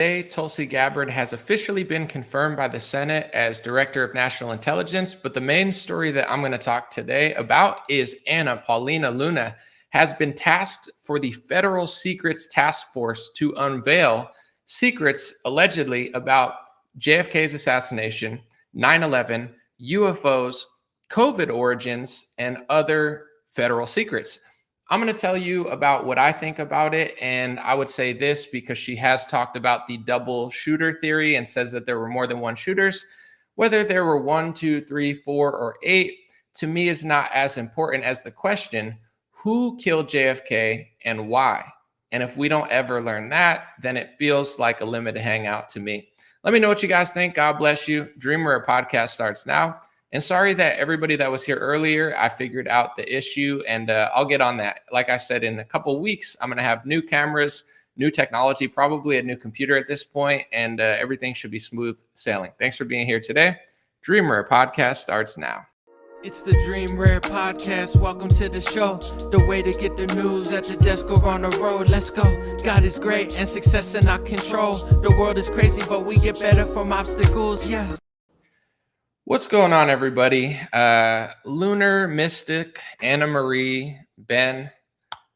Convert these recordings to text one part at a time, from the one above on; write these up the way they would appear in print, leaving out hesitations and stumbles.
Today, Tulsi Gabbard has officially been confirmed by the Senate as Director of National Intelligence, but the main story that I'm going to talk today about is Anna Paulina Luna has been tasked for the Federal Secrets Task Force to unveil secrets allegedly about JFK's assassination, 9/11, UFOs, COVID origins, and other federal secrets. I'm going to tell you about what I think about it. And I would say this because she has talked about the double shooter theory and says that there were more than one shooters. Whether there were 1, 2, 3, 4, or 8, to me is not as important as the question, who killed JFK and why? And if we don't ever learn that, then it feels like a limited hangout to me. Let me know what you guys think. God bless you. Dreamer podcast starts now. And sorry that everybody that was here earlier, I figured out the issue and I'll get on that. Like I said, in a couple of weeks, I'm going to have new cameras, new technology, probably a new computer at this point, and everything should be smooth sailing. Thanks for being here today. Dreamer podcast starts now. It's the Dream Rare Podcast. Welcome to the show. The way to get the news at the desk or on the road. Let's go. God is great and success in our control. The world is crazy, but we get better from obstacles. Yeah. What's going on, everybody? Lunar, Mystic, Anna Marie, Ben,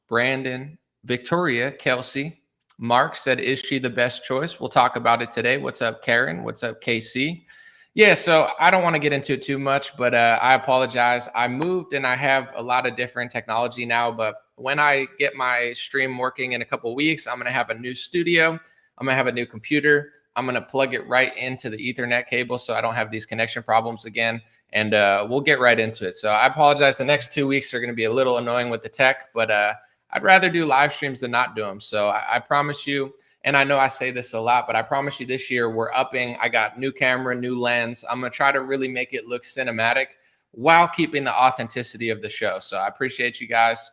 Brandon, Victoria, Kelsey, Mark said, is she the best choice? We'll talk about it today. What's up, Karen? What's up, KC? Yeah, so I don't want to get into it too much, but I apologize. I moved and I have a lot of different technology now, but when I get my stream working in a couple of weeks, I'm going to have a new studio. I'm going to have a new computer. I'm going to plug it right into the Ethernet cable so I don't have these connection problems again. And we'll get right into it. So I apologize. The next 2 weeks are going to be a little annoying with the tech, but I'd rather do live streams than not do them. So I promise you, and I know I say this a lot, but I promise you this year we're upping. I got new camera, new lens. I'm going to try to really make it look cinematic while keeping the authenticity of the show. So I appreciate you guys.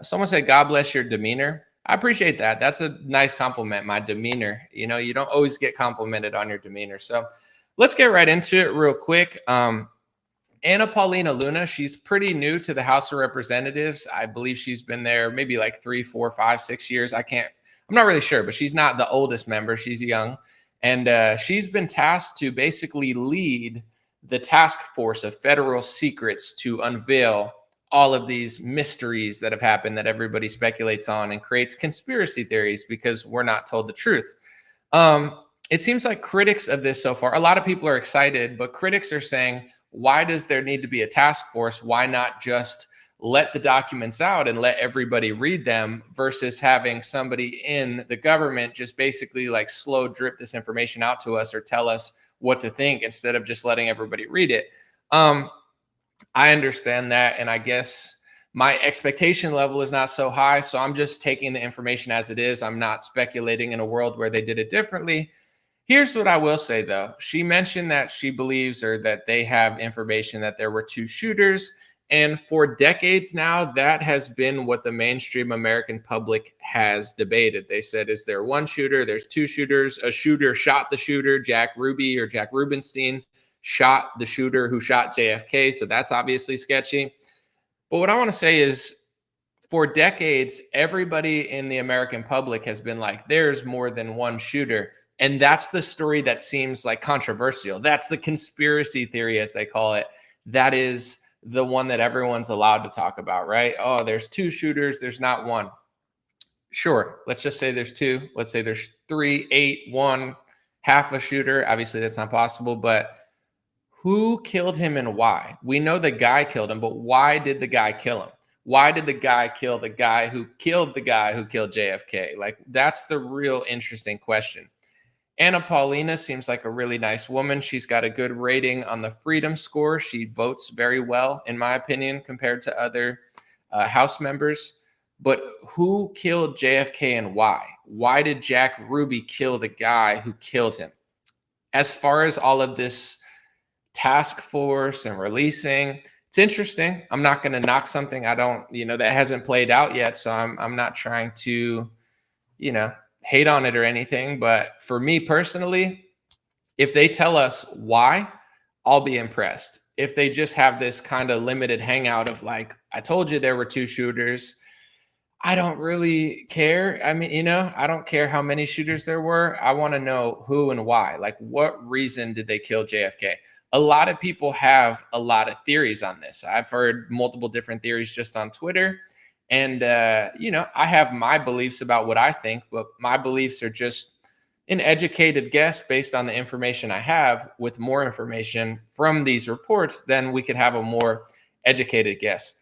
Someone said, God bless your demeanor. I appreciate that. That's a nice compliment, my demeanor. You know, you don't always get complimented on your demeanor. So let's get right into it real quick. Anna Paulina Luna, she's pretty new to the House of Representatives. I believe she's been there maybe like 3, 4, 5, 6 years. I'm not really sure, but she's not the oldest member. She's young. And she's been tasked to basically lead the task force of federal secrets to unveil all of these mysteries that have happened that everybody speculates on and creates conspiracy theories because we're not told the truth. It seems like critics of this so far, a lot of people are excited, but critics are saying, why does there need to be a task force? Why not just let the documents out and let everybody read them versus having somebody in the government just basically like slow drip this information out to us or tell us what to think instead of just letting everybody read it? I understand that. And I guess my expectation level is not so high. So I'm just taking the information as it is. I'm not speculating in a world where they did it differently. Here's what I will say, though. She mentioned that she believes or that they have information that there were 2 shooters. And for decades now, that has been what the mainstream American public has debated. They said, is there 1 shooter? There's 2 shooters. A shooter shot the shooter, Jack Ruby or Jack Rubenstein shot the shooter who shot JFK. So that's obviously sketchy. But what I want to say is for decades, everybody in the American public has been like, there's more than 1 shooter. And that's the story that seems like controversial. That's the conspiracy theory, as they call it. That is the one that everyone's allowed to talk about, right? Oh, there's 2 shooters. There's not 1. Sure. Let's just say there's 2. Let's say there's 3, 8, 1, half a shooter. Obviously, that's not possible, but who killed him and why? We know the guy killed him, but why did the guy kill him? Why did the guy kill the guy who killed JFK? Like, that's the real interesting question. Anna Paulina seems like a really nice woman. She's got a good rating on the Freedom Score. She votes very well, in my opinion, compared to other House members. But who killed JFK and why? Why did Jack Ruby kill the guy who killed him? As far as all of this task force and releasing, it's interesting. I'm not going to knock something that hasn't played out yet. So I'm not trying to, hate on it or anything. But for me personally, if they tell us why, I'll be impressed. If they just have this kind of limited hangout of like, I told you there were 2 shooters, I don't really care. I mean, I don't care how many shooters there were. I want to know who and why. Like, what reason did they kill JFK? A lot of people have a lot of theories on this. I've heard multiple different theories just on Twitter. And, I have my beliefs about what I think, but my beliefs are just an educated guess based on the information I have. With more information from these reports, then we could have a more educated guess.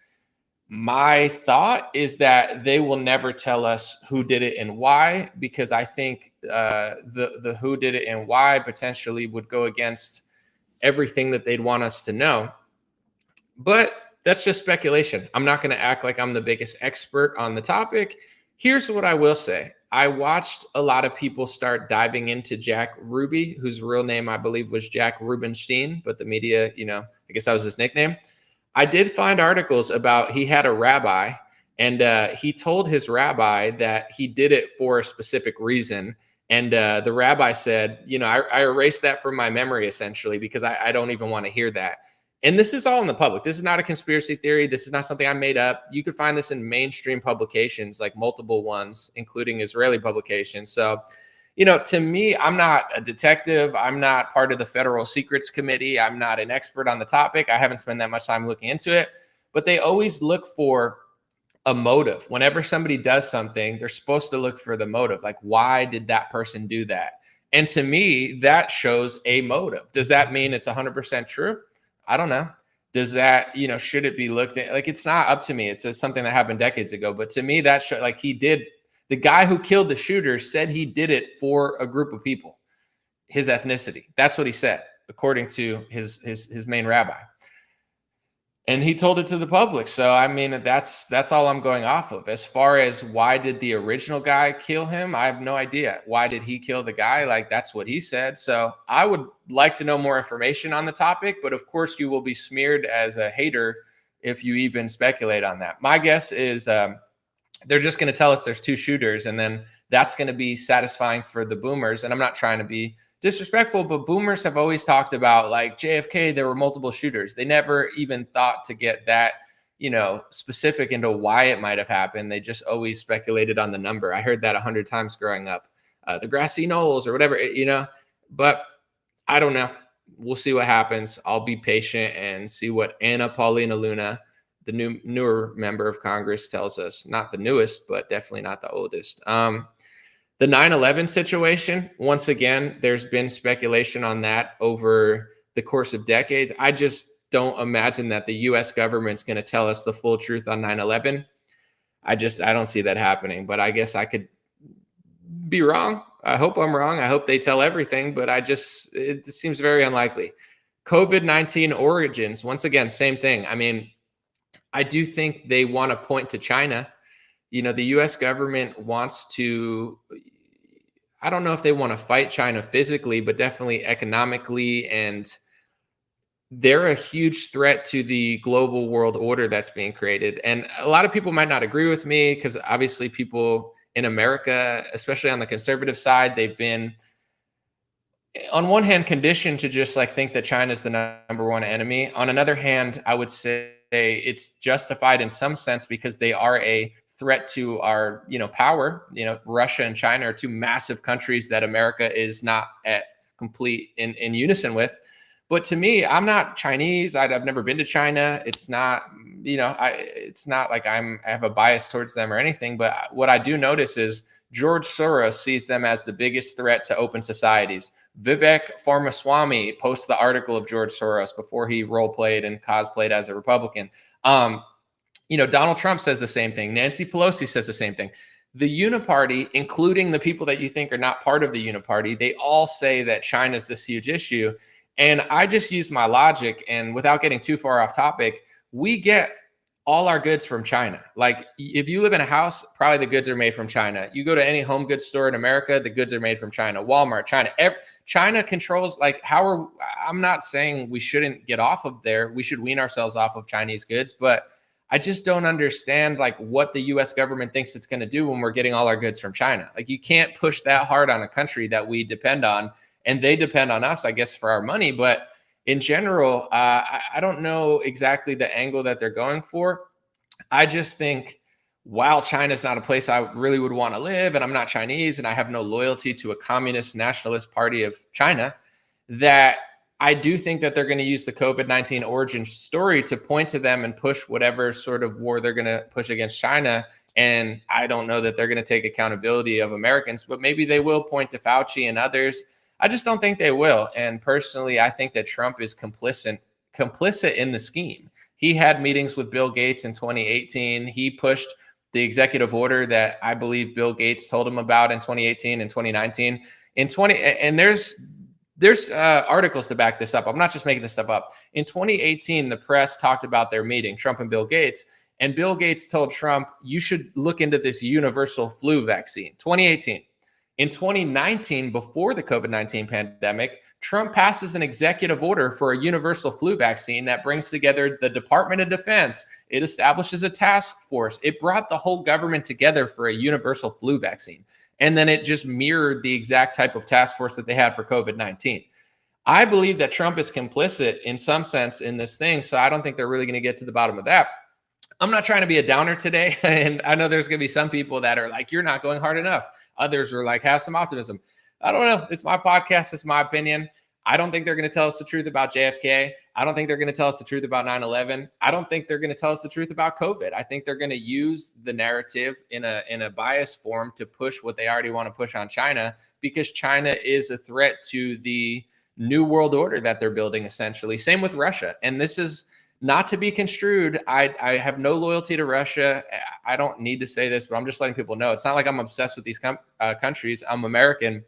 My thought is that they will never tell us who did it and why, because I think the who did it and why potentially would go against everything that they'd want us to know. But that's just speculation. I'm not going to act like I'm the biggest expert on the topic. Here's what I will say. I watched a lot of people start diving into Jack Ruby, whose real name I believe was Jack Rubenstein, but the media, I guess that was his nickname. I did find articles about he had a rabbi, and he told his rabbi that he did it for a specific reason. And the rabbi said, I erased that from my memory, essentially, because I don't even want to hear that. And this is all in the public. This is not a conspiracy theory. This is not something I made up. You could find this in mainstream publications, like multiple ones, including Israeli publications. So, to me, I'm not a detective. I'm not part of the Federal Secrets Committee. I'm not an expert on the topic. I haven't spent that much time looking into it. But they always look for a motive. Whenever somebody does something, they're supposed to look for the motive. Like, why did that person do that? And to me, that shows a motive. Does that mean it's 100% true? I don't know. Does that, should it be looked at? Like, it's not up to me. It's something that happened decades ago. But to me, that show, like, the guy who killed the shooter said he did it for a group of people, his ethnicity. That's what he said, according to his main rabbi. And he told it to the public. So, I mean, that's all I'm going off of. As far as why did the original guy kill him, I have no idea. Why did he kill the guy? Like, that's what he said. So I would like to know more information on the topic. But of course, you will be smeared as a hater if you even speculate on that. My guess is they're just going to tell us there's two shooters, and then that's going to be satisfying for the boomers. And I'm not trying to be disrespectful, but boomers have always talked about, like, JFK, there were multiple shooters. They never even thought to get that, specific into why it might have happened. They just always speculated on the number. I heard that 100 times growing up, the grassy knolls or whatever, but I don't know. We'll see what happens. I'll be patient and see what Anna Paulina Luna, the newer member of Congress, tells us. Not the newest, but definitely not the oldest. The 9/11 situation, once again, there's been speculation on that over the course of decades. I just don't imagine that the U.S. government's going to tell us the full truth on 9/11. I don't see that happening, but I guess I could be wrong. I hope I'm wrong. I hope they tell everything, but it seems very unlikely. COVID-19 origins, once again, same thing. I mean, I do think they want to point to China. The U.S. government wants to, I don't know if they want to fight China physically, but definitely economically. And they're a huge threat to the global world order that's being created. And a lot of people might not agree with me, because obviously people in America, especially on the conservative side, they've been, on one hand, conditioned to just think that China's the number one enemy. On another hand, I would say it's justified in some sense, because they are a threat to our, power. Russia and China are two massive countries that America is not at complete in unison with. But to me, I'm not Chinese. I've never been to China. It's not, it's not like I have a bias towards them or anything. But what I do notice is George Soros sees them as the biggest threat to open societies. Vivek Ramaswamy posts the article of George Soros before he role played and cosplayed as a Republican. Donald Trump says the same thing. Nancy Pelosi says the same thing. The Uniparty, including the people that you think are not part of the Uniparty, they all say that China's this huge issue. And I just use my logic, and without getting too far off topic, we get all our goods from China. Like, if you live in a house, probably the goods are made from China. You go to any home goods store in America, the goods are made from China. Walmart, China. China controls, I'm not saying we shouldn't get off of there. We should wean ourselves off of Chinese goods, but I just don't understand what the U.S. government thinks it's going to do when we're getting all our goods from China. You can't push that hard on a country that we depend on, and they depend on us, I guess, for our money. But in general, I don't know exactly the angle that they're going for. I just think while China's not a place I really would want to live, and I'm not Chinese, and I have no loyalty to a communist nationalist party of China, that I do think that they're going to use the COVID-19 origin story to point to them and push whatever sort of war they're going to push against China. And I don't know that they're going to take accountability of Americans, but maybe they will point to Fauci and others. I just don't think they will. And personally, I think that Trump is complicit in the scheme. He had meetings with Bill Gates in 2018. He pushed the executive order that I believe Bill Gates told him about in 2018 and 2019. And there's articles to back this up. I'm not just making this stuff up. In 2018, the press talked about their meeting, Trump and Bill Gates, and Bill Gates told Trump, you should look into this universal flu vaccine. 2018. In 2019, before the COVID-19 pandemic, Trump passes an executive order for a universal flu vaccine that brings together the Department of Defense. It establishes a task force. It brought the whole government together for a universal flu vaccine. And then it just mirrored the exact type of task force that they had for COVID-19. I believe that Trump is complicit in some sense in this thing. So I don't think they're really going to get to the bottom of that. I'm not trying to be a downer today. And I know there's going to be some people that are like, you're not going hard enough. Others are like, have some optimism. I don't know. It's my podcast. It's my opinion. I don't think they're going to tell us the truth about JFK. I don't think they're going to tell us the truth about 9/11. I don't think they're going to tell us the truth about COVID. I think they're going to use the narrative in a biased form to push what they already want to push on China, because China is a threat to the new world order that they're building, essentially. Same with Russia. And this is not to be construed. I have no loyalty to Russia. I don't need to say this, but I'm just letting people know. It's not like I'm obsessed with these countries. I'm American.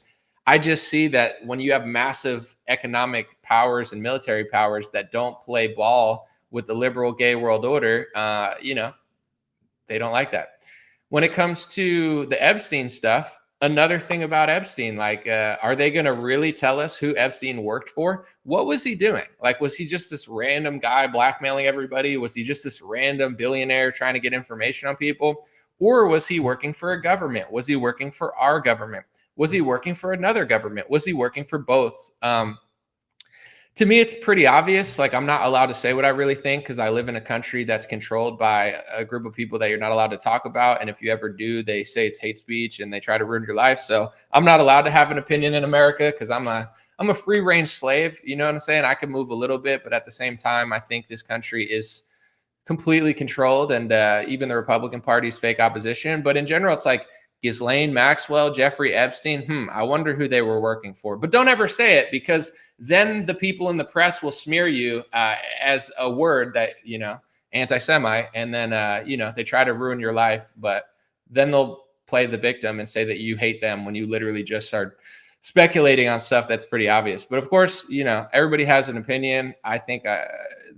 I just see that when you have massive economic powers and military powers that don't play ball with the liberal gay world order, they don't like that. When it comes to the Epstein stuff, another thing about Epstein, are they going to really tell us who Epstein worked for? What was he doing? Was he just this random guy blackmailing everybody? Was he just this random billionaire trying to get information on people? Or was he working for a government? Was he working for our government? Was he working for another government? Was he working for both? To me, it's pretty obvious. I'm not allowed to say what I really think because I live in a country that's controlled by a group of people that you're not allowed to talk about. And if you ever do, they say it's hate speech and they try to ruin your life. So I'm not allowed to have an opinion in America because I'm a free range slave. You know what I'm saying? I can move a little bit, but at the same time, I think this country is completely controlled, and even the Republican Party's fake opposition. But in general, it's like Ghislaine Maxwell, Jeffrey Epstein. I wonder who they were working for. But don't ever say it, because then the people in the press will smear you as a word that, anti-Semite. And then, they try to ruin your life. But then they'll play the victim and say that you hate them when you literally just start speculating on stuff that's pretty obvious. But of course, everybody has an opinion. I think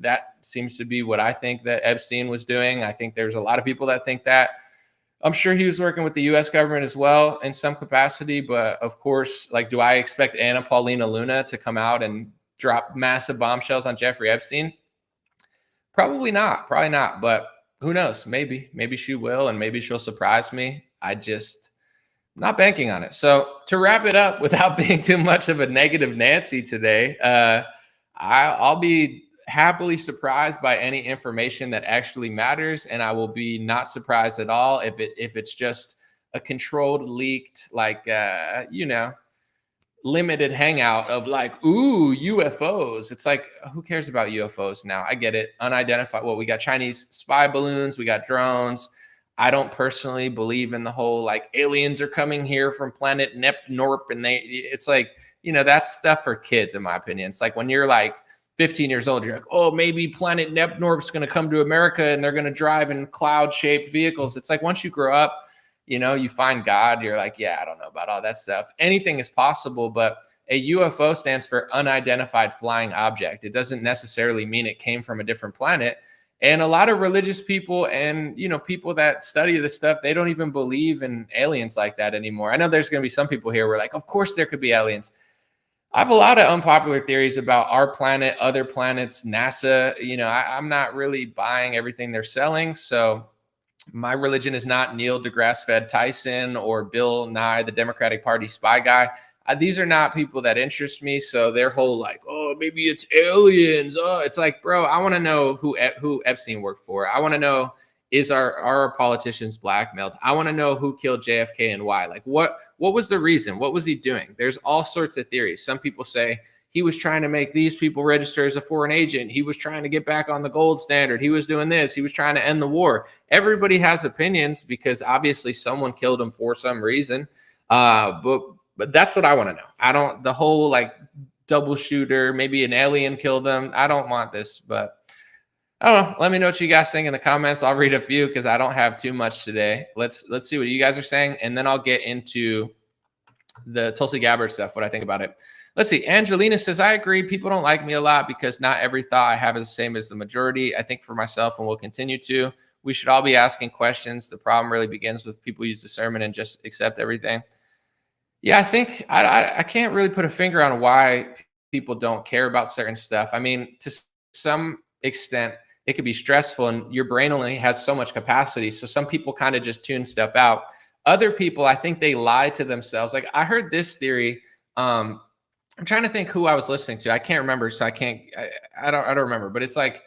that seems to be what I think that Epstein was doing. I think there's a lot of people that think that. I'm sure he was working with the U.S. government as well in some capacity. But of course, do I expect Anna Paulina Luna to come out and drop massive bombshells on Jeffrey Epstein? Probably not. But who knows? Maybe she will, and maybe she'll surprise me. I'm not banking on it. So to wrap it up without being too much of a negative Nancy today, I'll be happily surprised by any information that actually matters, and I will be not surprised at all if it's just a controlled, leaked, limited hangout of UFOs. It's like, who cares about UFOs now? I get it. Unidentified. Well, we got Chinese spy balloons, we got drones. I don't personally believe in the whole aliens are coming here from planet Norp, and it's that's stuff for kids, in my opinion. It's like when you're 15 years old, you're like, oh, maybe planet Nepnorp's going to come to America and they're going to drive in cloud-shaped vehicles. It's like once you grow up, you find God, you're like, yeah, I don't know about all that stuff. Anything is possible, but a UFO stands for unidentified flying object. It doesn't necessarily mean it came from a different planet. And a lot of religious people and, people that study this stuff, they don't even believe in aliens like that anymore. I know there's going to be some people here who are like, of course there could be aliens. I have a lot of unpopular theories about our planet, other planets, NASA. I'm not really buying everything they're selling. So my religion is not Neil deGrasse Tyson or Bill Nye, the Democratic Party spy guy. These are not people that interest me. So their whole oh, maybe it's aliens. Oh, it's like, bro, I want to know who Epstein worked for. I want to know are our politicians blackmailed? I want to know who killed JFK and why. Like what was the reason? What was he doing? There's all sorts of theories. Some people say he was trying to make these people register as a foreign agent. He was trying to get back on the gold standard. He was doing this. He was trying to end the war. Everybody has opinions because obviously someone killed him for some reason. But that's what I want to know. I don't, the whole like double shooter, maybe an alien killed them. I don't want this, but I don't know. Let me know what you guys think in the comments. I'll read a few because I don't have too much today. Let's see what you guys are saying, and then I'll get into the Tulsi Gabbard stuff, what I think about it. Let's see. Angelina says, I agree. People don't like me a lot because not every thought I have is the same as the majority. I think for myself and will continue to. We should all be asking questions. The problem really begins with people use discernment and just accept everything. Yeah, I think I can't really put a finger on why people don't care about certain stuff. I mean, to some extent, it could be stressful and your brain only has so much capacity. So some people kind of just tune stuff out. Other people, I think they lie to themselves. Like I heard this theory. I'm trying to think who I was listening to. I can't remember, so I don't remember. But it's like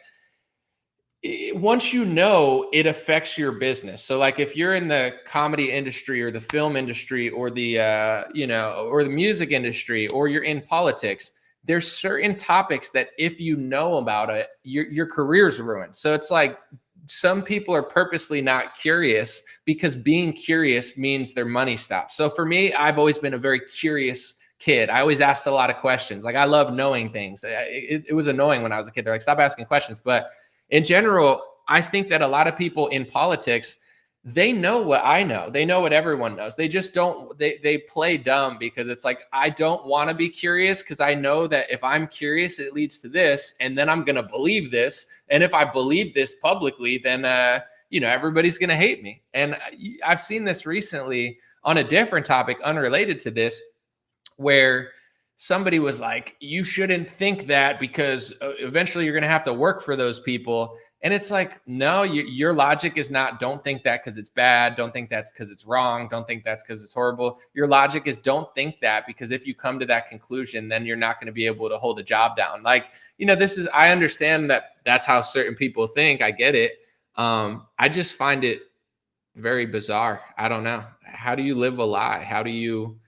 once you know, it affects your business. So like if you're in the comedy industry or the film industry or the or the music industry or you're in politics, there's certain topics that if you know about it, your career's ruined. So it's like some people are purposely not curious because being curious means their money stops. So for me, I've always been a very curious kid. I always asked a lot of questions. Like I love knowing things. It was annoying when I was a kid. They're like, stop asking questions. But in general, I think that a lot of people in politics, they know what I know. They know what everyone knows. They just don't, they play dumb because it's like, I don't want to be curious because I know that if I'm curious, it leads to this. And then I'm going to believe this. And if I believe this publicly, then, everybody's going to hate me. And I've seen this recently on a different topic unrelated to this, where somebody was like, you shouldn't think that because eventually you're going to have to work for those people. And it's like, no, your logic is not, don't think that because it's bad. Don't think that's because it's wrong. Don't think that's because it's horrible. Your logic is don't think that because if you come to that conclusion, then you're not going to be able to hold a job down. Like, I understand that that's how certain people think. I get it. I just find it very bizarre. I don't know. How do you live a lie? How do you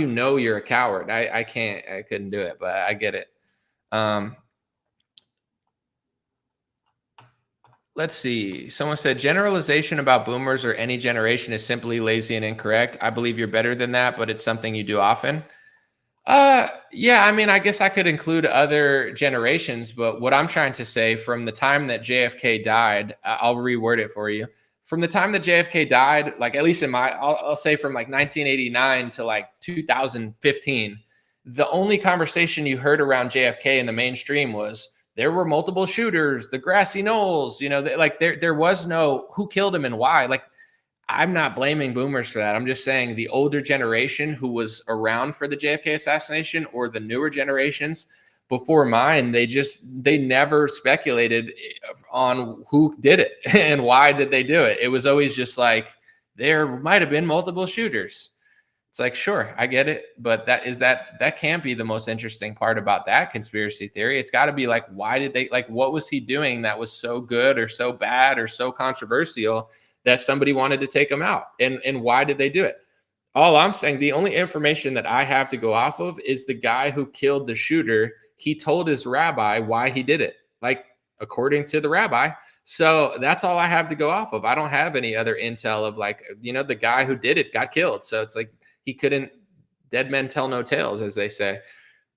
know you're a coward? I couldn't do it, but I get it. Let's see. Someone said generalization about boomers or any generation is simply lazy and incorrect. I believe you're better than that, but it's something you do often. Yeah, I mean, I guess I could include other generations, but what I'm trying to say from the time that JFK died, I'll reword it for you. From the time that JFK died, like at least I'll say from like 1989 to like 2015, the only conversation you heard around JFK in the mainstream was there were multiple shooters, the grassy knolls, there was no who killed him and why. Like, I'm not blaming boomers for that. I'm just saying the older generation who was around for the JFK assassination or the newer generations before mine, they never speculated on who did it and why did they do it. It was always just like, there might have been multiple shooters. It's like, sure, I get it. But that can't be the most interesting part about that conspiracy theory. It's got to be like, why did they, like, what was he doing that was so good or so bad or so controversial that somebody wanted to take him out? And why did they do it? All I'm saying, the only information that I have to go off of is the guy who killed the shooter. He told his rabbi why he did it, like according to the rabbi. So that's all I have to go off of. I don't have any other intel of like, the guy who did it got killed. So it's like, he couldn't, dead men tell no tales, as they say.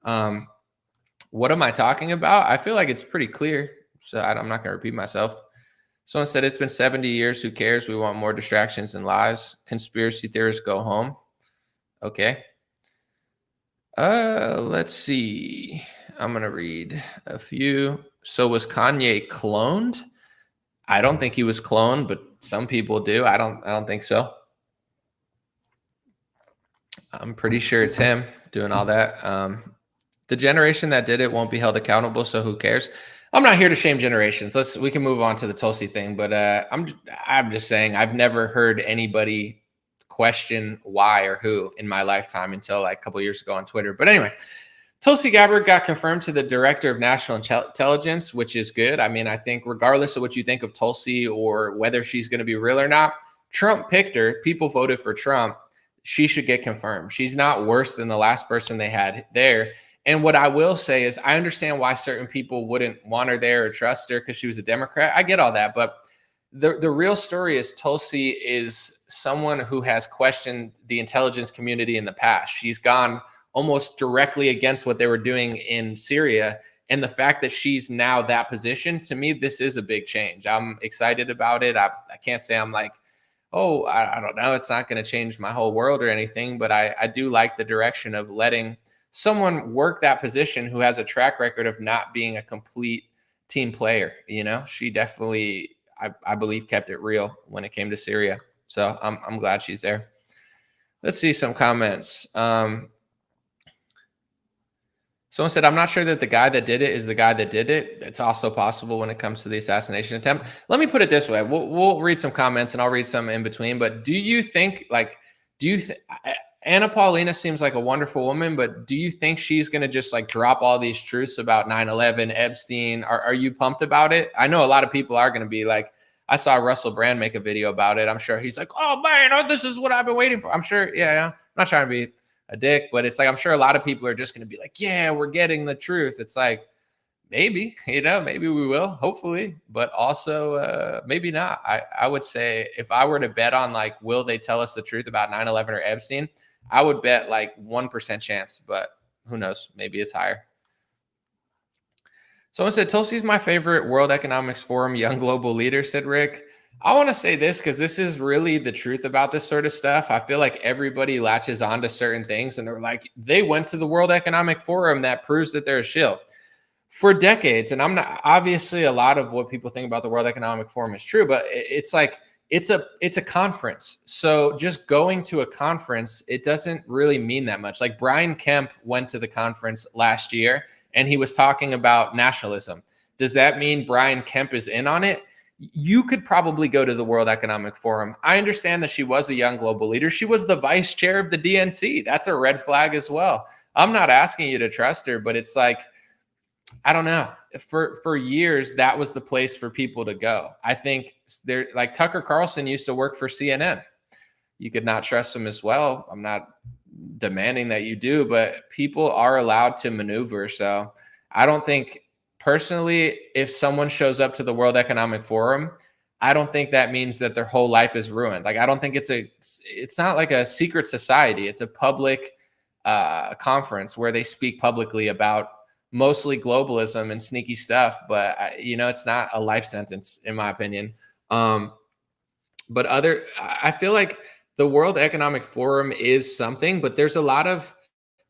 What am I talking about? I feel like it's pretty clear. So I'm not going to repeat myself. Someone said it's been 70 years. Who cares? We want more distractions and lies. Conspiracy theorists go home. Okay. Let's see. I'm going to read a few. So was Kanye cloned? I don't think he was cloned, but some people do. I don't think so. I'm pretty sure it's him doing all that. The generation that did it won't be held accountable, so who cares? I'm not here to shame generations. We can move on to the Tulsi thing, but I'm just saying I've never heard anybody question why or who in my lifetime until like a couple years ago on Twitter. But anyway, Tulsi Gabbard got confirmed to the Director of National Intelligence, which is good. I mean, I think regardless of what you think of Tulsi or whether she's going to be real or not, Trump picked her. People voted for Trump. She should get confirmed. She's not worse than the last person they had there. And what I will say is I understand why certain people wouldn't want her there or trust her because she was a Democrat. I get all that. But the real story is Tulsi is someone who has questioned the intelligence community in the past. She's gone almost directly against what they were doing in Syria. And the fact that she's now that position, to me, this is a big change. I'm excited about it. I can't say I'm like, oh, I don't know, it's not going to change my whole world or anything, but I do like the direction of letting someone work that position who has a track record of not being a complete team player. You know, she definitely, I believe, kept it real when it came to Syria. So I'm glad she's there. Let's see some comments. Someone said, I'm not sure that the guy that did it is the guy that did it. It's also possible when it comes to the assassination attempt. Let me put it this way. We'll read some comments and I'll read some in between. But do you think, Anna Paulina seems like a wonderful woman, but do you think she's going to just like drop all these truths about 9/11, Epstein? Are you pumped about it? I know a lot of people are going to be like, I saw Russell Brand make a video about it. I'm sure he's like, oh man, this is what I've been waiting for. I'm sure. Yeah. I'm not trying to be a dick, but it's like, I'm sure a lot of people are just going to be like, yeah, we're getting the truth. It's like, maybe, maybe we will, hopefully, but also maybe not. I would say if I were to bet on like, will they tell us the truth about 9/11 or Epstein? I would bet like 1% chance, but who knows? Maybe it's higher. Someone said, Tulsi's my favorite World Economics Forum young global leader, said Rick. I want to say this because this is really the truth about this sort of stuff. I feel like everybody latches on to certain things and they're like, they went to the World Economic Forum. That proves that they're a shill. For decades, and I'm not, obviously a lot of what people think about the World Economic Forum is true, but it's like, it's a conference. So just going to a conference, it doesn't really mean that much. Like Brian Kemp went to the conference last year and he was talking about nationalism. Does that mean Brian Kemp is in on it? You could probably go to the World Economic Forum. I understand that she was a young global leader. She was the vice chair of the DNC. That's a red flag as well. I'm not asking you to trust her, but it's like, I don't know. For years, that was the place for people to go. I think there, like Tucker Carlson used to work for CNN. You could not trust him as well. I'm not demanding that you do, but people are allowed to maneuver. So I don't think personally, if someone shows up to the World Economic Forum, I don't think that means that their whole life is ruined. Like, I don't think it's not like a secret society. It's a public conference where they speak publicly about mostly globalism and sneaky stuff, but it's not a life sentence in my opinion. But I feel like the World Economic Forum is something, but there's a lot of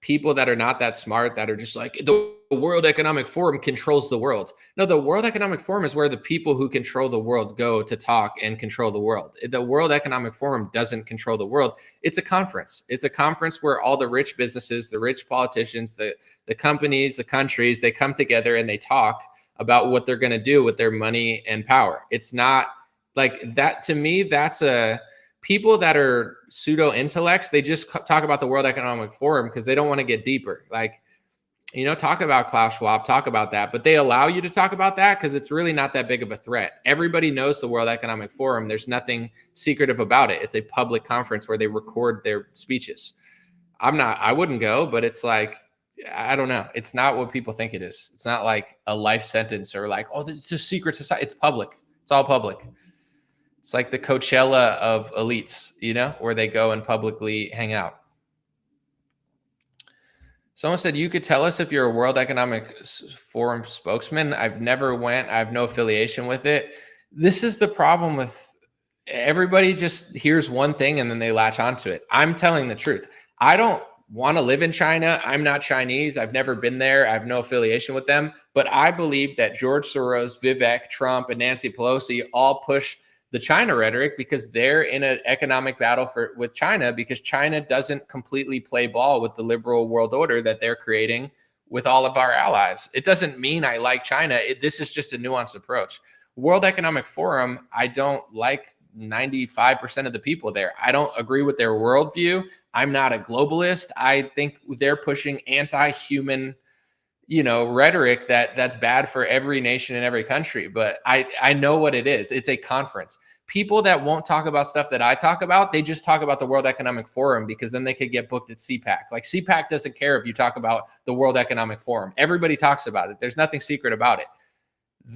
people that are not that smart that are just like, the World Economic Forum controls the world. No, the World Economic Forum is where the people who control the world go to talk and control the world. The World Economic Forum doesn't control the world. It's a conference. It's a conference where all the rich businesses, the rich politicians, the companies, the countries, they come together and they talk about what they're going to do with their money and power. It's not like that. To me, that's people that are pseudo intellects. They just talk about the World Economic Forum because they don't want to get deeper. Like, talk about Klaus Schwab, talk about that, but they allow you to talk about that because it's really not that big of a threat. Everybody knows the World Economic Forum. There's nothing secretive about it. It's a public conference where they record their speeches. I wouldn't go, but it's like, I don't know. It's not what people think it is. It's not like a life sentence or like, oh, it's a secret society. It's public. It's all public. It's like the Coachella of elites, where they go and publicly hang out. Someone said, you could tell us if you're a World Economic Forum spokesman. I've never went. I have no affiliation with it. This is the problem with everybody just hears one thing and then they latch onto it. I'm telling the truth. I don't want to live in China. I'm not Chinese. I've never been there. I have no affiliation with them. But I believe that George Soros, Vivek, Trump, and Nancy Pelosi all push the China rhetoric because they're in an economic battle with China because China doesn't completely play ball with the liberal world order that they're creating with all of our allies. It doesn't mean I like China. This is just a nuanced approach. World Economic Forum, I don't like 95% of the people there. I don't agree with their worldview. I'm not a globalist. I think they're pushing anti-human rhetoric that's bad for every nation and every country. But I know what it is. It's a conference. People that won't talk about stuff that I talk about, they just talk about the World Economic Forum because then they could get booked at CPAC. Like CPAC doesn't care if you talk about the World Economic Forum. Everybody talks about it. There's nothing secret about it.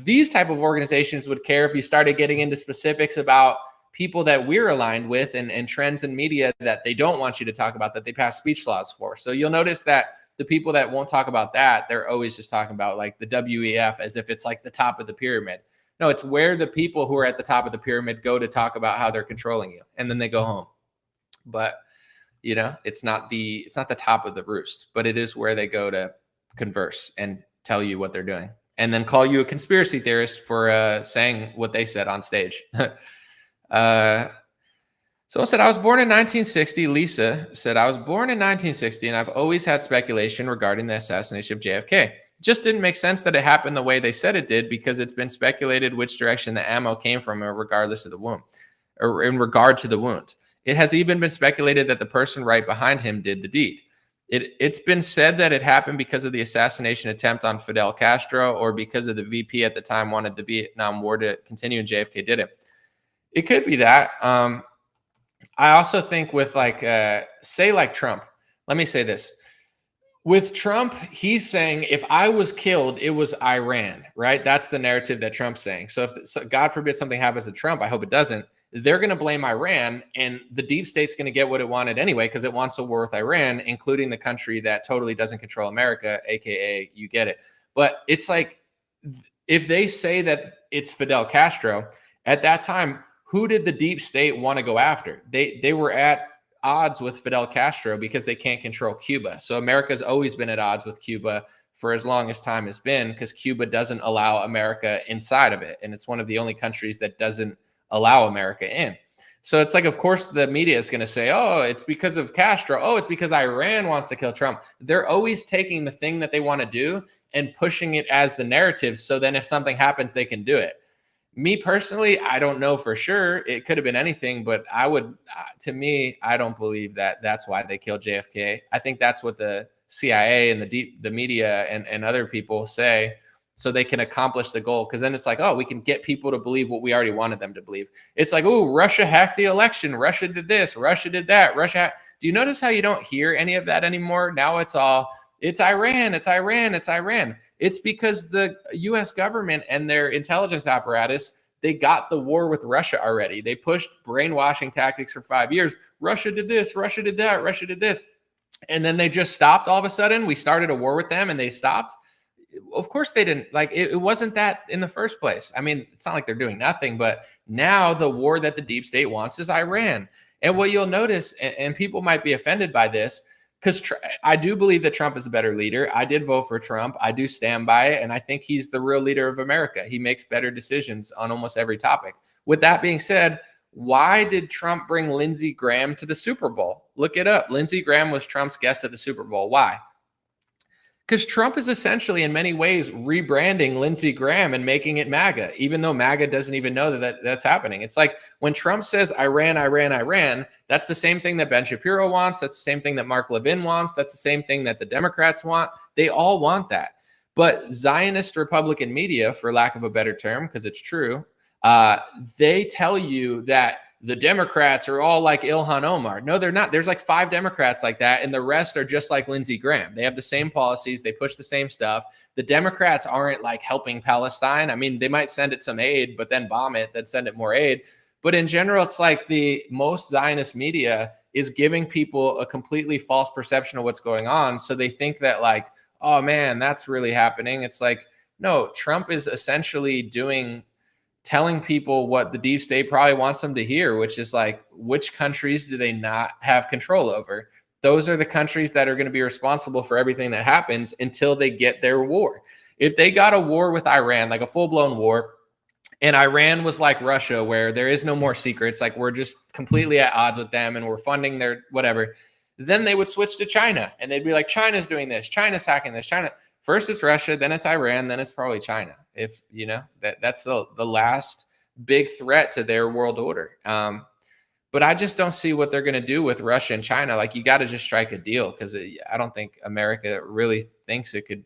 These type of organizations would care if you started getting into specifics about people that we're aligned with and trends in media that they don't want you to talk about, that they pass speech laws for. So you'll notice that the people that won't talk about that, they're always just talking about like the WEF as if it's like the top of the pyramid. No, it's where the people who are at the top of the pyramid go to talk about how they're controlling you, and then they go home. But it's not the top of the roost, but it is where they go to converse and tell you what they're doing, and then call you a conspiracy theorist for saying what they said on stage. Someone said, I was born in 1960. Lisa said, I was born in 1960, and I've always had speculation regarding the assassination of JFK. It just didn't make sense that it happened the way they said it did, because it's been speculated which direction the ammo came from, regardless of the wound, or in regard to the wound. It has even been speculated that the person right behind him did the deed. It's been said that it happened because of the assassination attempt on Fidel Castro, or because of the VP at the time wanted the Vietnam War to continue and JFK did it. It could be that. I also think with say like Trump, let me say this. With Trump, he's saying, if I was killed, it was Iran, right? That's the narrative that Trump's saying. So if God forbid something happens to Trump, I hope it doesn't, they're going to blame Iran, and the deep state's going to get what it wanted anyway, because it wants a war with Iran, including the country that totally doesn't control America, AKA, you get it. But it's like, if they say that it's Fidel Castro, at that time, who did the deep state want to go after? They were at odds with Fidel Castro because they can't control Cuba. So America's always been at odds with Cuba for as long as time has been, because Cuba doesn't allow America inside of it. And it's one of the only countries that doesn't allow America in. So it's like, of course, the media is going to say, oh, it's because of Castro. Oh, it's because Iran wants to kill Trump. They're always taking the thing that they want to do and pushing it as the narrative. So then if something happens, they can do it. Me personally, I don't know for sure. It could have been anything, but I don't believe that that's why they killed JFK. I think that's what the CIA and the media and other people say, so they can accomplish the goal. Because then it's like, oh, we can get people to believe what we already wanted them to believe. It's like, oh, Russia hacked the election. Russia did this. Russia did that. Do you notice how you don't hear any of that anymore? Now it's all, it's Iran, it's Iran, it's Iran. It's because the U.S. government and their intelligence apparatus, they got the war with Russia already. They pushed brainwashing tactics for 5 years. Russia did this, Russia did that, Russia did this. And then they just stopped all of a sudden. We started a war with them and they stopped. Of course they didn't. Like, it wasn't that in the first place. I mean, it's not like they're doing nothing, but now the war that the deep state wants is Iran. And what you'll notice, and people might be offended by this, because I do believe that Trump is a better leader. I did vote for Trump. I do stand by it. And I think he's the real leader of America. He makes better decisions on almost every topic. With that being said, why did Trump bring Lindsey Graham to the Super Bowl? Look it up. Lindsey Graham was Trump's guest at the Super Bowl. Why? Because Trump is essentially, in many ways, rebranding Lindsey Graham and making it MAGA, even though MAGA doesn't even know that's happening. It's like when Trump says Iran, Iran, Iran, that's the same thing that Ben Shapiro wants. That's the same thing that Mark Levin wants. That's the same thing that the Democrats want. They all want that. But Zionist Republican media, for lack of a better term, because it's true, they tell you that the Democrats are all like Ilhan Omar. No, they're not. There's like 5 Democrats like that, and the rest are just like Lindsey Graham. They have the same policies. They push the same stuff. The Democrats aren't like helping Palestine. I mean, they might send it some aid, but then bomb it, then send it more aid. But in general, it's like the most Zionist media is giving people a completely false perception of what's going on. So they think that like, oh man, that's really happening. It's like, no, Trump is essentially telling people what the deep state probably wants them to hear, which is like, which countries do they not have control over? Those are the countries that are going to be responsible for everything that happens until they get their war. If they got a war with Iran, like a full-blown war, and Iran was like Russia, where there is no more secrets, like we're just completely at odds with them and we're funding their whatever, then they would switch to China and they'd be like, China's doing this, China's hacking this, China. First it's Russia, then it's Iran, then it's probably China. If you know that's the last big threat to their world order. But I just don't see what they're going to do with Russia and China. Like, you got to just strike a deal, because I don't think America really thinks it could,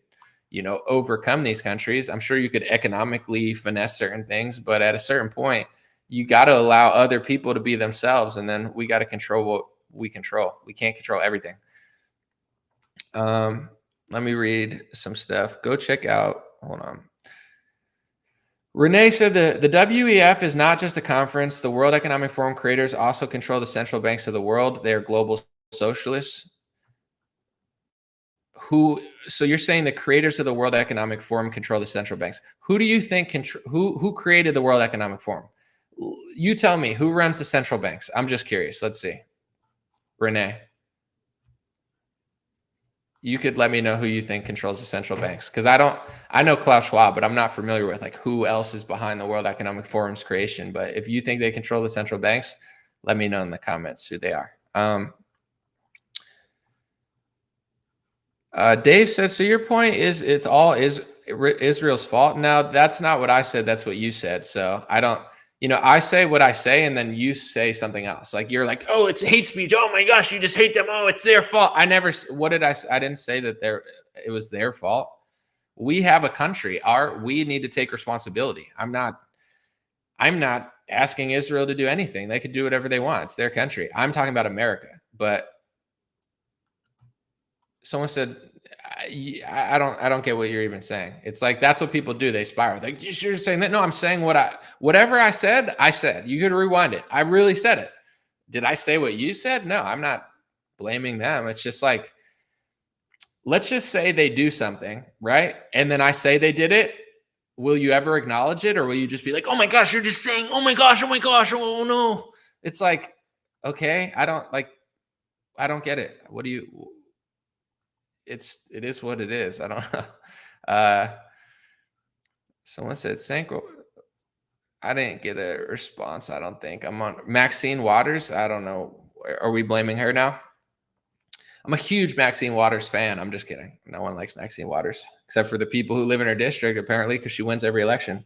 overcome these countries. I'm sure you could economically finesse certain things, but at a certain point, you got to allow other people to be themselves, and then we got to control what we control. We can't control everything. Let me read some stuff. Go check out. Hold on. Renee said the WEF is not just a conference. The World Economic Forum creators also control the central banks of the world. They are global socialists. So you're saying the creators of the World Economic Forum control the central banks. Who do you think who created the World Economic Forum? You tell me, who runs the central banks? I'm just curious. Let's see. Renee, you could let me know who you think controls the central banks, because I know Klaus Schwab, but I'm not familiar with like who else is behind the World Economic Forum's creation. But if you think they control the central banks, let me know in the comments who they are. Dave says, so your point is it's all Israel's fault? No, that's not what I said. That's what you said. So I don't, I say what I say, and then you say something else. Like you're like, oh, it's hate speech. Oh my gosh, you just hate them. Oh, it's their fault. What did I say? I didn't say that it was their fault. We have a country. We need to take responsibility. I'm not asking Israel to do anything. They could do whatever they want. It's their country. I'm talking about America. But someone said, I don't get what you're even saying. It's like, that's what people do. They spiral. Like, you're saying that. No, I'm saying whatever I said. You could rewind it. I really said it. Did I say what you said? No, I'm not blaming them. It's just like, let's just say they do something, right? And then I say they did it. Will you ever acknowledge it? Or will you just be like, oh my gosh, you're just saying, oh my gosh, oh no. It's like, okay, I don't get it. What do you, it is what it is. I don't know. Someone said Sanko. I didn't get a response. I don't think. I'm on Maxine Waters. I don't know. Are we blaming her now? I'm a huge Maxine Waters fan. I'm just kidding. No one likes Maxine Waters except for the people who live in her district, apparently, because she wins every election.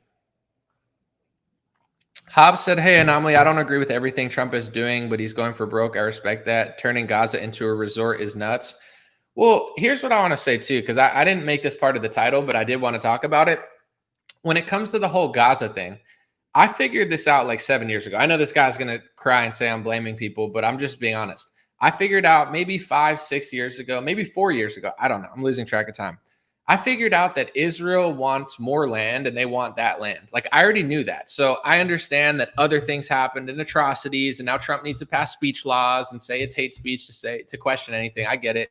Hobbs said, hey, Anomaly, I don't agree with everything Trump is doing, but he's going for broke. I respect that. Turning Gaza into a resort is nuts. Well, here's what I want to say, too, because I didn't make this part of the title, but I did want to talk about it. When it comes to the whole Gaza thing, I figured this out like 7 years ago. I know this guy's going to cry and say I'm blaming people, but I'm just being honest. I figured out maybe 5-6 years ago, maybe 4 years ago. I don't know. I'm losing track of time. I figured out that Israel wants more land and they want that land. Like, I already knew that. So I understand that other things happened and atrocities, and now Trump needs to pass speech laws and say it's hate speech to question anything. I get it.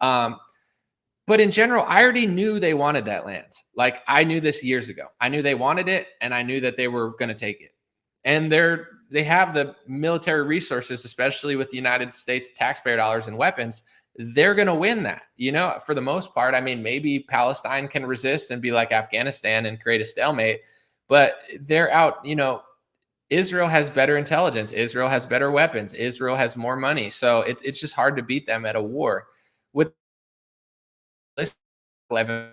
But in general, I already knew they wanted that land. Like, I knew this years ago. I knew they wanted it, and I knew that they were going to take it. And they have the military resources, especially with the United States taxpayer dollars and weapons. They're going to win that, for the most part. I mean, maybe Palestine can resist and be like Afghanistan and create a stalemate, but they're out, Israel has better intelligence. Israel has better weapons. Israel has more money. So it's just hard to beat them at a war. With this 11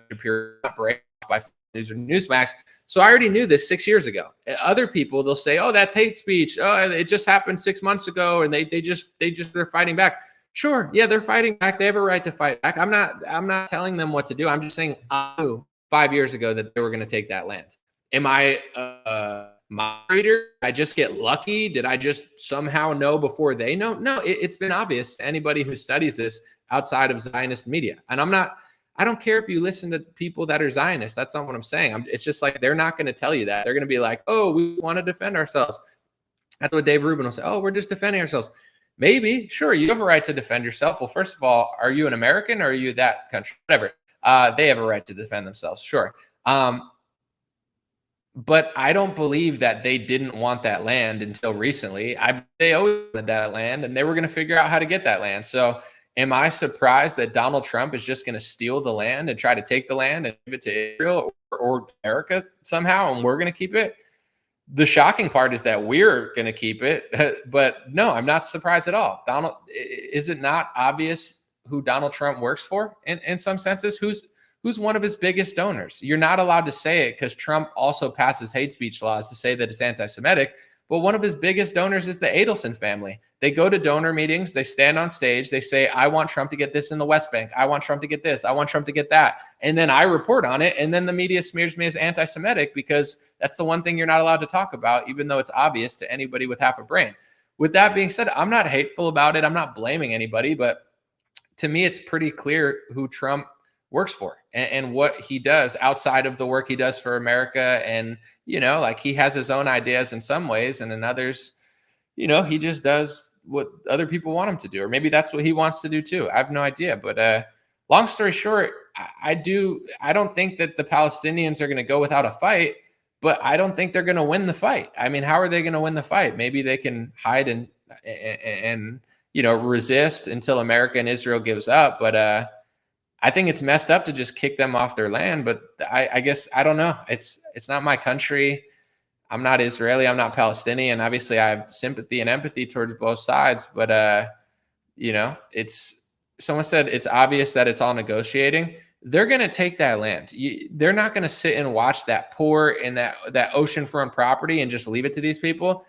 break by Newsmax. So I already knew this 6 years ago. Other people, they'll say, oh, that's hate speech. Oh, it just happened 6 months ago. And they're fighting back. Sure. Yeah, they're fighting back. They have a right to fight back. I'm not telling them what to do. I'm just saying I knew 5 years ago that they were going to take that land. Am I a moderator? Did I just get lucky? Did I just somehow know before they know? No, it's been obvious to anybody who studies this outside of Zionist media. And I don't care if you listen to people that are Zionists. That's not what I'm saying. It's just like, they're not going to tell you that. They're going to be like, oh, we want to defend ourselves. That's what Dave Rubin will say. Oh, we're just defending ourselves. Maybe, sure, you have a right to defend yourself. Well, first of all, are you an American or are you that country? Whatever. They have a right to defend themselves. Sure. But I don't believe that they didn't want that land until recently. They always wanted that land, and they were going to figure out how to get that land. So am I surprised that Donald Trump is just going to steal the land and try to take the land and give it to Israel or America somehow, and we're going to keep it? The shocking part is that we're going to keep it, but no, I'm not surprised at all. Is it not obvious who Donald Trump works for in some senses? Who's one of his biggest donors? You're not allowed to say it because Trump also passes hate speech laws to say that it's anti-Semitic, But one of his biggest donors is the Adelson family. They go to donor meetings, they stand on stage, they say, I want Trump to get this in the West Bank. I want Trump to get this. I want Trump to get that. And then I report on it. And then the media smears me as anti-Semitic because that's the one thing you're not allowed to talk about, even though it's obvious to anybody with half a brain. With that being said, I'm not hateful about it. I'm not blaming anybody, but to me, it's pretty clear who Trump works for and what he does outside of the work he does for America. And, like he has his own ideas in some ways, and in others, he just does what other people want him to do, or maybe that's what he wants to do too. I have no idea. But long story short, I don't think that the Palestinians are going to go without a fight, but I don't think they're going to win the fight. I mean, how are they going to win the fight? Maybe they can hide and resist until America and Israel gives up. But I think it's messed up to just kick them off their land. But I guess, I don't know. It's not my country. I'm not Israeli. I'm not Palestinian. Obviously, I have sympathy and empathy towards both sides. But, someone said it's obvious that it's all negotiating. They're going to take that land. They're not going to sit and watch that pour in that oceanfront property and just leave it to these people.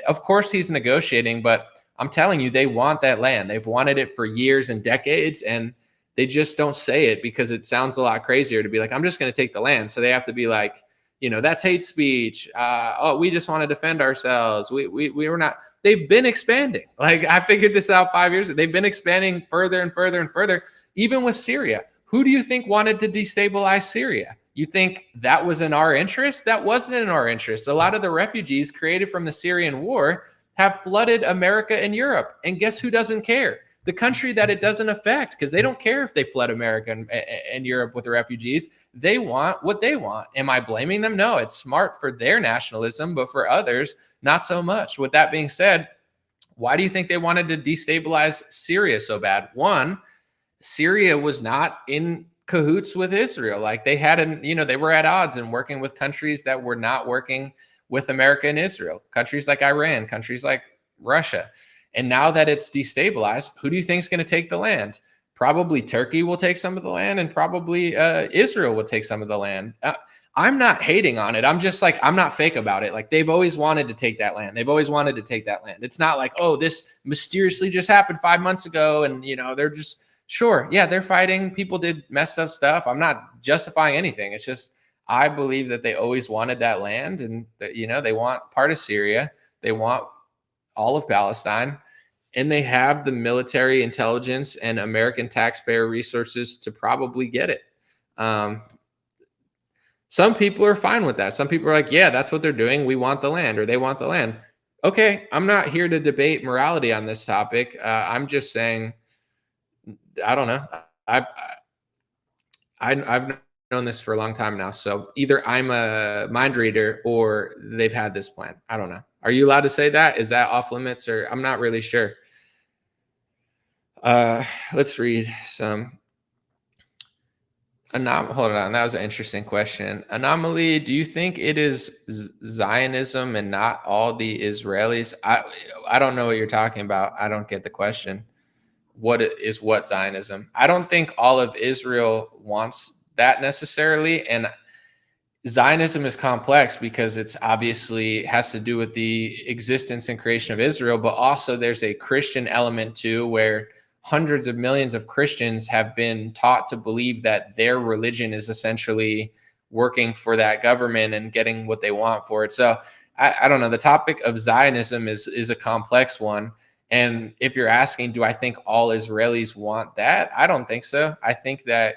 Of course, he's negotiating, but I'm telling you, they want that land. They've wanted it for years and decades, and they just don't say it because it sounds a lot crazier to be like, I'm just going to take the land. So they have to be like, that's hate speech. We just want to defend ourselves. We were not. They've been expanding. Like, I figured this out 5 years ago. They've been expanding further and further and further, even with Syria. Who do you think wanted to destabilize Syria? You think that was in our interest? That wasn't in our interest. A lot of the refugees created from the Syrian war have flooded America and Europe. And guess who doesn't care? The country that it doesn't affect, because they don't care if they flood America and Europe with the refugees. They want what they want. Am I blaming them? No, it's smart for their nationalism, but for others, not so much. With that being said, why do you think they wanted to destabilize Syria so bad? One, Syria was not in cahoots with Israel. Like they were at odds and working with countries that were not working with America and Israel, countries like Iran, countries like Russia. And now that it's destabilized, who do you think is going to take the land? Probably Turkey will take some of the land, and probably Israel will take some of the land. I'm not hating on it. I'm just like, I'm not fake about it. Like, they've always wanted to take that land. They've always wanted to take that land. It's not like, oh, this mysteriously just happened 5 months ago. And, they're just, sure, yeah, they're fighting. People did messed up stuff. I'm not justifying anything. It's just, I believe that they always wanted that land, and that, they want part of Syria. They want all of Palestine, and they have the military intelligence and American taxpayer resources to probably get it. Some people are fine with that. Some people are like, yeah, that's what they're doing. We want the land, or they want the land. Okay, I'm not here to debate morality on this topic. I'm just saying, I don't know. I've known this for a long time now. So either I'm a mind reader or they've had this plan. I don't know. Are you allowed to say that? Is that off limits, or I'm not really sure. Let's read some. Hold on. That was an interesting question. Anomaly, do you think it is Zionism and not all the Israelis? I don't know what you're talking about. I don't get the question. What Zionism? I don't think all of Israel wants that necessarily. And Zionism is complex because it's obviously has to do with the existence and creation of Israel, but also there's a Christian element too, where hundreds of millions of Christians have been taught to believe that their religion is essentially working for that government and getting what they want for it. So I don't know. The topic of Zionism is a complex one. And if you're asking, do I think all Israelis want that? I don't think so. I think that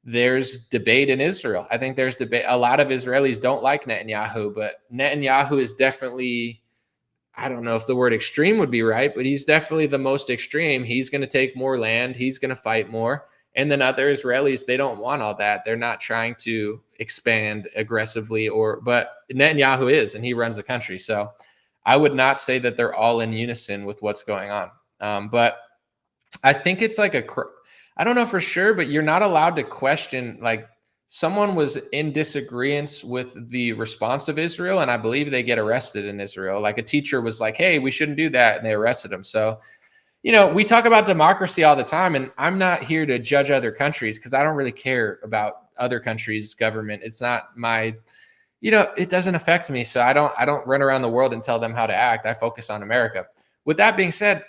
there's debate in Israel. I think there's debate. A lot of Israelis don't like Netanyahu, but Netanyahu is definitely, I don't know if the word extreme would be right, but he's definitely the most extreme. He's going to take more land. He's going to fight more. And then other Israelis, they don't want all that. They're not trying to expand aggressively, but Netanyahu is, and he runs the country. So I would not say that they're all in unison with what's going on. But I think it's like I don't know for sure, but you're not allowed to question, like, someone was in disagreement with the response of Israel, and I believe they get arrested in Israel. Like, a teacher was like, hey, we shouldn't do that, and they arrested him. So, we talk about democracy all the time, and I'm not here to judge other countries because I don't really care about other countries' government. It's not my, it doesn't affect me. So I don't run around the world and tell them how to act. I focus on America. With that being said,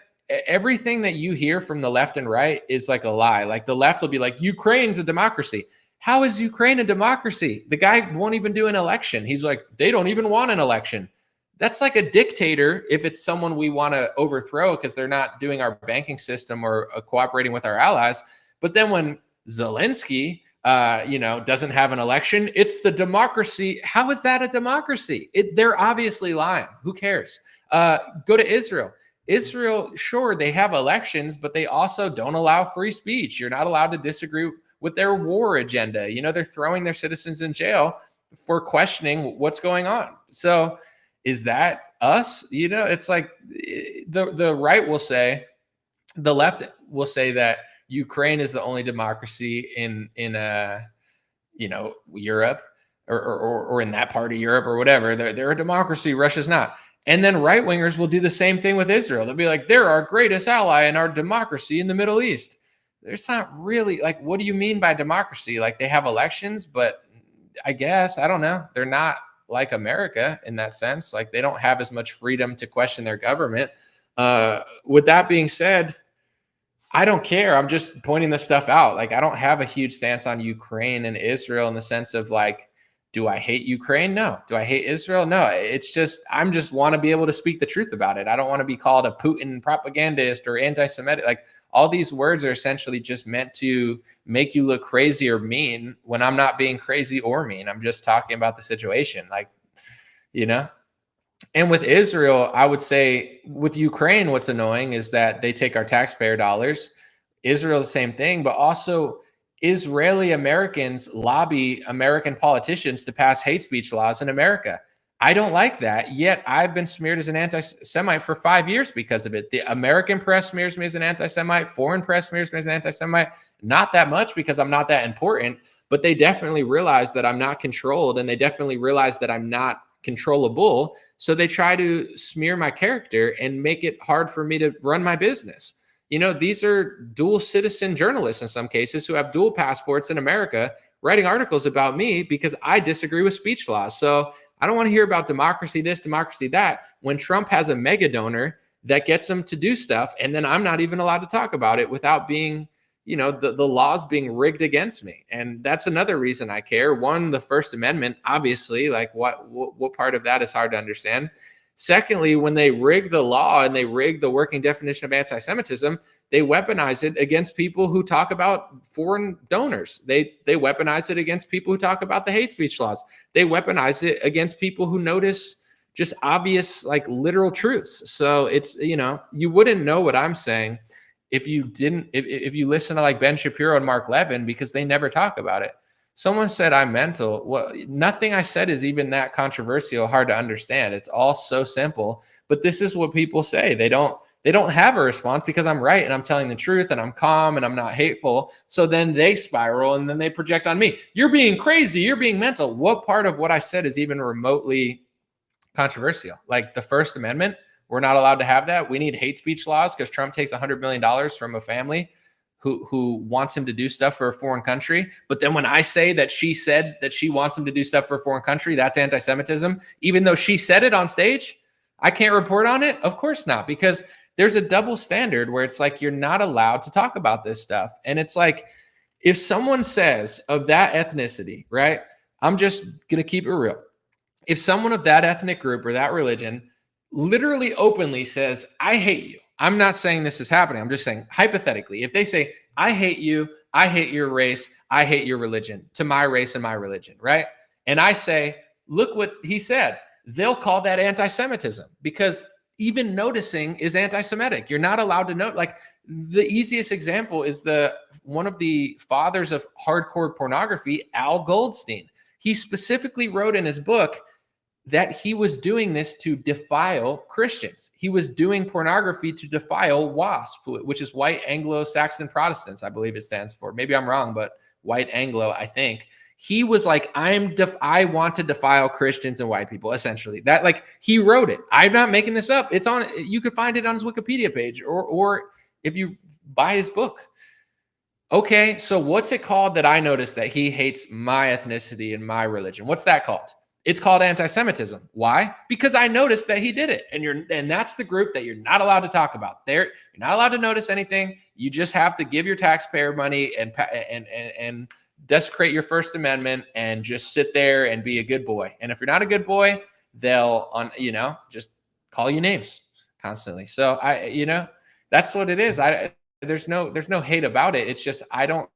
everything that you hear from the left and right is like a lie. Like the left will be like, Ukraine's a democracy. How is Ukraine a democracy? The guy won't even do an election. He's like, they don't even want an election. That's like a dictator if it's someone we want to overthrow because they're not doing our banking system or cooperating with our allies. But then when Zelensky, doesn't have an election, it's the democracy. How is that a democracy? They're obviously lying. Who cares? Go to Israel. Israel, sure, they have elections, but they also don't allow free speech. You're not allowed to disagree with their war agenda. They're throwing their citizens in jail for questioning what's going on. So is that us? It's like the right will say, the left will say that Ukraine is the only democracy in Europe or in that part of Europe or whatever. They're a democracy. Russia's not. And then right wingers will do the same thing with Israel. They'll be like, they're our greatest ally and our democracy in the Middle East. There's not really, like, what do you mean by democracy? Like, they have elections, but I guess, I don't know. They're not like America in that sense. Like, they don't have as much freedom to question their government. With that being said, I don't care. I'm just pointing this stuff out. Like, I don't have a huge stance on Ukraine and Israel in the sense of like, do I hate Ukraine? No. Do I hate Israel? No. It's just, I'm just want to be able to speak the truth about it. I don't want to be called a Putin propagandist or anti-Semitic. Like, all these words are essentially just meant to make you look crazy or mean when I'm not being crazy or mean. I'm just talking about the situation. Like, And with Israel, I would say with Ukraine, what's annoying is that they take our taxpayer dollars. Israel, the same thing, but also Israeli Americans lobby American politicians to pass hate speech laws in America. I don't like that, yet I've been smeared as an anti-Semite for 5 years because of it. The American press smears me as an anti-Semite. Foreign press smears me as an anti-Semite. Not that much because I'm not that important, but they definitely realize that I'm not controlled, and they definitely realize that I'm not controllable. So they try to smear my character and make it hard for me to run my business. These are dual citizen journalists in some cases who have dual passports in America writing articles about me because I disagree with speech laws. So I don't want to hear about democracy this, democracy that, when Trump has a mega donor that gets him to do stuff, and then I'm not even allowed to talk about it without being, the laws being rigged against me. And that's another reason I care. One, the First Amendment, obviously, like what part of that is hard to understand. Secondly, when they rig the law and they rig the working definition of anti-Semitism, they weaponize it against people who talk about foreign donors. They weaponize it against people who talk about the hate speech laws. They weaponize it against people who notice just obvious, like, literal truths. So it's, you wouldn't know what I'm saying if you didn't, if you listen to like Ben Shapiro and Mark Levin, because they never talk about it. Someone said I'm mental. Well, nothing I said is even that controversial, hard to understand. It's all so simple. But this is what people say. They don't have a response because I'm right and I'm telling the truth and I'm calm and I'm not hateful. So then they spiral and then they project on me. You're being crazy. You're being mental. What part of what I said is even remotely controversial? Like the First Amendment, we're not allowed to have that. We need hate speech laws because Trump takes $100 million from a family who wants him to do stuff for a foreign country. But then when I say that she said that she wants him to do stuff for a foreign country, that's anti-Semitism, even though she said it on stage, I can't report on it? Of course not, because there's a double standard where it's like you're not allowed to talk about this stuff. And it's like, if someone says of that ethnicity, right? I'm just going to keep it real. If someone of that ethnic group or that religion literally openly says, I hate you. I'm not saying this is happening. I'm just saying hypothetically, if they say, I hate you, I hate your race, I hate your religion, to my race and my religion, right? And I say, look what he said. They'll call that anti-Semitism because even noticing is anti-Semitic. You're not allowed to note. Like, the easiest example is one of the fathers of hardcore pornography, Al Goldstein. He specifically wrote in his book that he was doing this to defile Christians. He was doing pornography to defile WASP, which is White Anglo-Saxon Protestants, I believe it stands for. Maybe I'm wrong, but White Anglo, I think. He was like, I want to defile Christians and white people, essentially. That, like, he wrote it. I'm not making this up. It's on, you could find it on his Wikipedia page or if you buy his book. Okay, so what's it called that I noticed that he hates my ethnicity and my religion? What's that called? It's called anti-Semitism. Why? Because I noticed that he did it. And that's the group that you're not allowed to talk about. You're not allowed to notice anything. You just have to give your taxpayer money and desecrate your First Amendment and just sit there and be a good boy. And if you're not a good boy, they'll just call you names constantly. So that's what it is. There's no hate about it. It's just I don't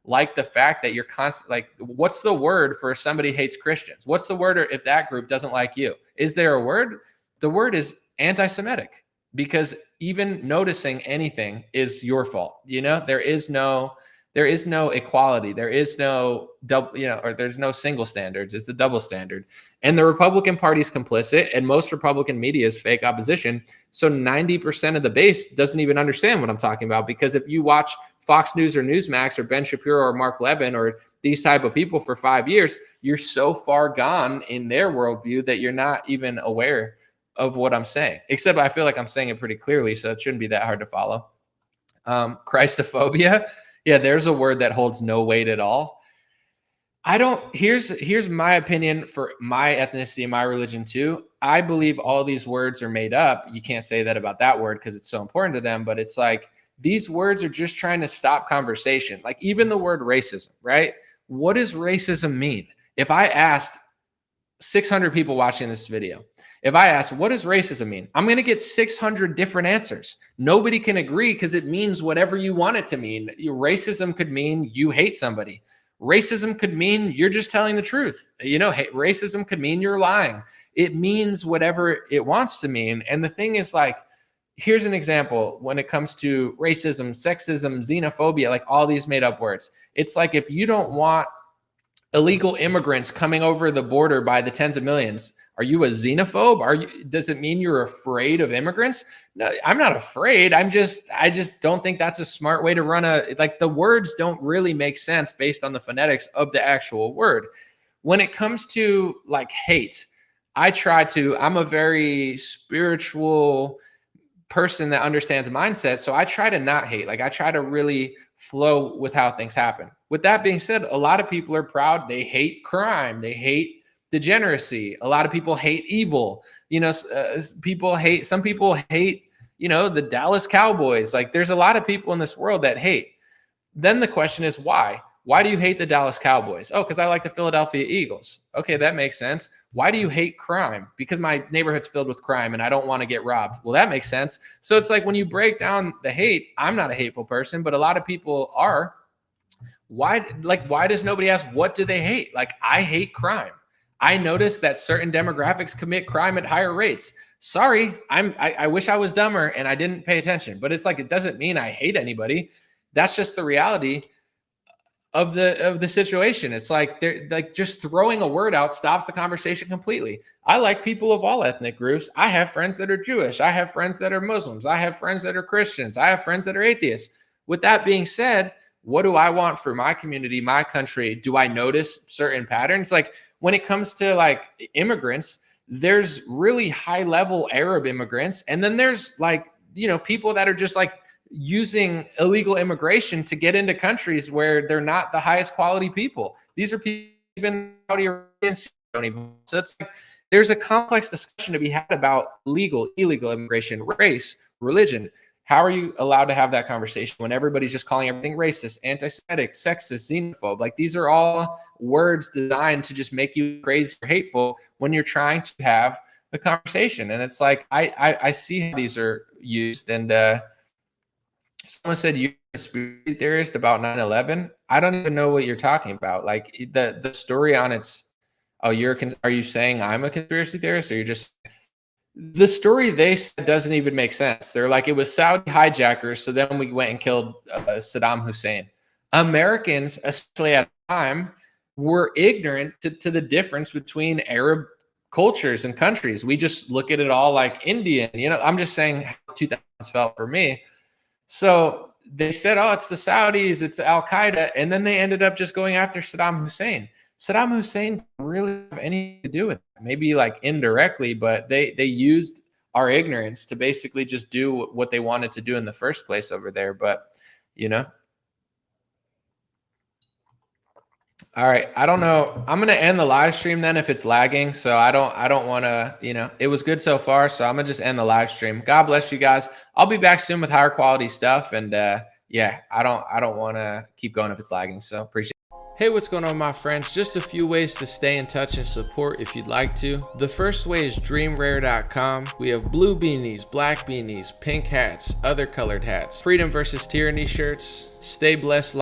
like the fact that you're constant. Like, what's the word for somebody hates Christians? What's the word if that group doesn't like you? Is there a word? The word is anti-Semitic, because even noticing anything is your fault. There is no equality. There is no double, or there's no single standards. It's a double standard. And the Republican Party's complicit, and most Republican media is fake opposition. So 90% of the base doesn't even understand what I'm talking about, because if you watch Fox News or Newsmax or Ben Shapiro or Mark Levin or these type of people for 5 years, you're so far gone in their worldview that you're not even aware of what I'm saying. Except I feel like I'm saying it pretty clearly, so it shouldn't be that hard to follow. Christophobia. Yeah, there's a word that holds no weight at all. Here's my opinion for my ethnicity and my religion too. I believe all these words are made up. You can't say that about that word because it's so important to them, but it's like these words are just trying to stop conversation. Like even the word racism, right? What does racism mean? If I asked 600 people watching this video, if I ask, what does racism mean? I'm going to get 600 different answers. Nobody can agree because it means whatever you want it to mean. Racism could mean you hate somebody. Racism could mean you're just telling the truth. Racism could mean you're lying. It means whatever it wants to mean. And the thing is, like, here's an example when it comes to racism, sexism, xenophobia, like all these made up words. It's like if you don't want illegal immigrants coming over the border by the tens of millions, are you a xenophobe? Does it mean you're afraid of immigrants? No, I'm not afraid. I just don't think that's a smart way to run the words don't really make sense based on the phonetics of the actual word. When it comes to like hate, I'm a very spiritual person that understands mindset. So I try to not hate. Like I try to really flow with how things happen. With that being said, a lot of people are proud. They hate crime. They hate degeneracy. A lot of people hate evil. Some people hate, the Dallas Cowboys. Like there's a lot of people in this world that hate. Then the question is why? Why do you hate the Dallas Cowboys? Oh, because I like the Philadelphia Eagles. Okay, that makes sense. Why do you hate crime? Because my neighborhood's filled with crime and I don't want to get robbed. Well, that makes sense. So it's like when you break down the hate, I'm not a hateful person, but a lot of people are. Why does nobody ask what do they hate? Like I hate crime. I noticed that certain demographics commit crime at higher rates. Sorry, I wish I was dumber and I didn't pay attention. But it's like it doesn't mean I hate anybody. That's just the reality of the situation. It's like they're like just throwing a word out stops the conversation completely. I like people of all ethnic groups. I have friends that are Jewish. I have friends that are Muslims. I have friends that are Christians. I have friends that are atheists. With that being said, what do I want for my community, my country? Do I notice certain patterns? Like when it comes to like immigrants, there's really high level Arab immigrants. And then there's like, people that are just like using illegal immigration to get into countries where they're not the highest quality people. These are people even Saudi Arabians don't even. So it's like there's a complex discussion to be had about legal, illegal immigration, race, religion. How are you allowed to have that conversation when everybody's just calling everything racist, anti-Semitic, sexist, xenophobe? Like these are all words designed to just make you crazy or hateful when you're trying to have a conversation. And it's like I see how these are used. And someone said you're a conspiracy theorist about 9/11. I don't even know what you're talking about. Like the story on its. Oh, are you saying I'm a conspiracy theorist, or you're just? The story they said doesn't even make sense. They're like, it was Saudi hijackers, so then we went and killed Saddam Hussein. Americans, especially at the time, were ignorant to the difference between Arab cultures and countries. We just look at it all like Indian. I'm just saying how 2000s felt for me. So they said, oh, it's the Saudis, it's Al-Qaeda, and then they ended up just going after Saddam Hussein. Saddam Hussein didn't really have anything to do with it. Maybe like indirectly, but they used our ignorance to basically just do what they wanted to do in the first place over there. But, All right. I don't know. I'm gonna end the live stream then if it's lagging. So I don't want to, it was good so far. So I'm gonna just end the live stream. God bless you guys. I'll be back soon with higher quality stuff. And yeah, I don't want to keep going if it's lagging. So appreciate it. Hey, what's going on, my friends? Just a few ways to stay in touch and support if you'd like to. The first way is dreamrare.com. We have blue beanies, black beanies, pink hats, other colored hats, freedom versus tyranny shirts. Stay blessed.